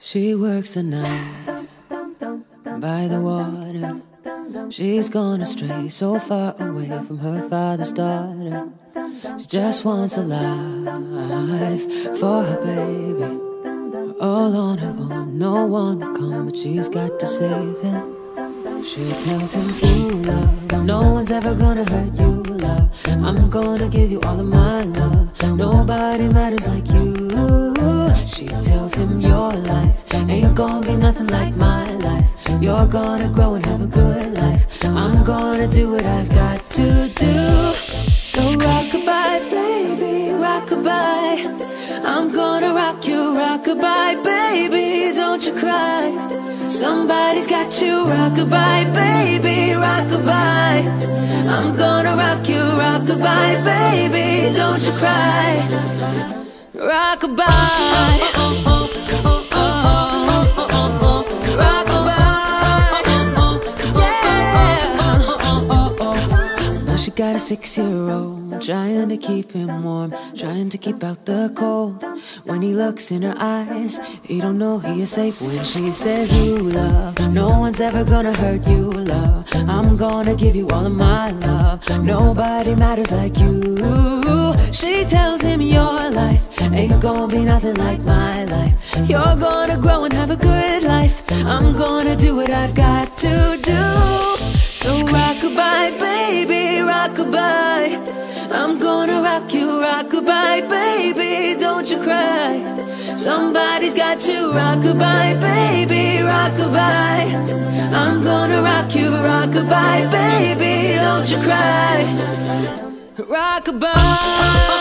She works the night by the water. She's gone astray, so far away from her father's daughter. She just wants a life for her baby, all on her own. No one will come, but she's got to save him. She tells him, you love, no one's ever gonna hurt you, love. I'm gonna give you all of my love. Nobody matters like you. She tells him, your life ain't gonna be nothing like my life. You're gonna grow and have a good life. I'm gonna do what I've got to do. So rock-a-bye, baby, rock-a-bye. I'm gonna rock you, rock-a-bye, baby, don't you cry. Somebody's got you, rock-a-bye, baby, rock-a-bye. I'm gonna rock you, rock-a-bye, baby, don't you cry. Rock-a-bye. She got a 6-year-old, trying to keep him warm, trying to keep out the cold. When he looks in her eyes, he don't know he is safe. When she says, you love, no one's ever gonna hurt you, love. I'm gonna give you all of my love. Nobody matters like you. She tells him, your life ain't gonna be nothing like my life. You're gonna grow and have a good life. I'm gonna do what I've got to do. So rock-a-bye, baby, rock-a-bye. I'm gonna rock you, rock-a-bye, baby, don't you cry. Somebody's got you, rock-a-bye, baby, rock-a-bye. I'm gonna rock you, rock-a-bye, baby, don't you cry. Rock-a-bye.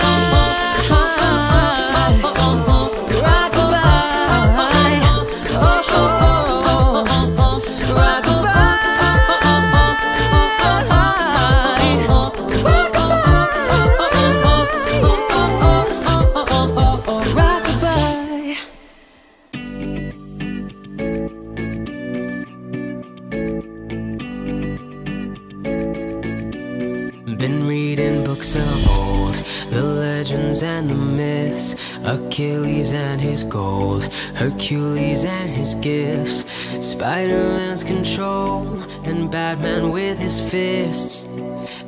Been reading books of old, the legends and the myths, Achilles and his gold, Hercules and his gifts, Spider-Man's control, and Batman with his fists.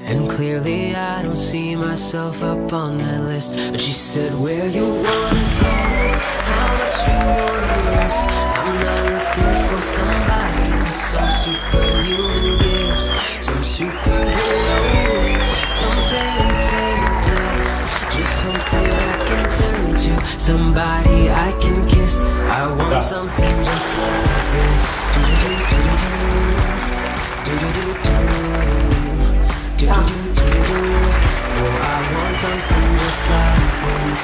And clearly I don't see myself up on that list. But she said, where you wanna go, how much you wanna risk. I'm not looking for somebody with some superhuman gifts, some superhero, some fairy tale bliss, just something I can turn to, somebody I can kiss. I want something just like this. Oh, I want something just like this.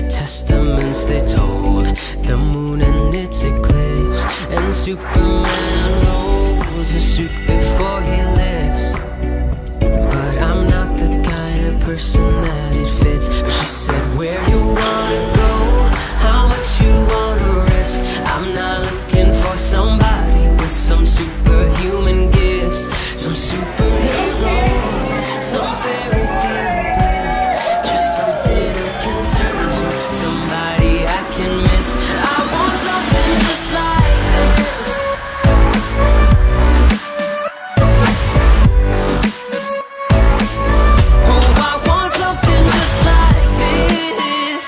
Testaments they told, the moon and its eclipse, and Superman rolls a suit before he lives. But I'm not the kind of person that it fits. But she said, where you wanna go, how much you wanna risk. I'm not looking for somebody with some superhuman gifts, some superhero, some fairy tale bliss, just something I can turn to, somebody I can miss. I want something just like this. Oh, I want something just like this.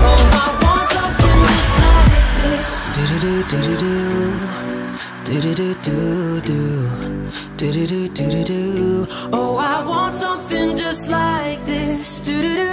Oh, I want something just like this. Do-do-do-do-do-do, do-do-do-do-do-do. Oh, I want something just like this. Do-do-do.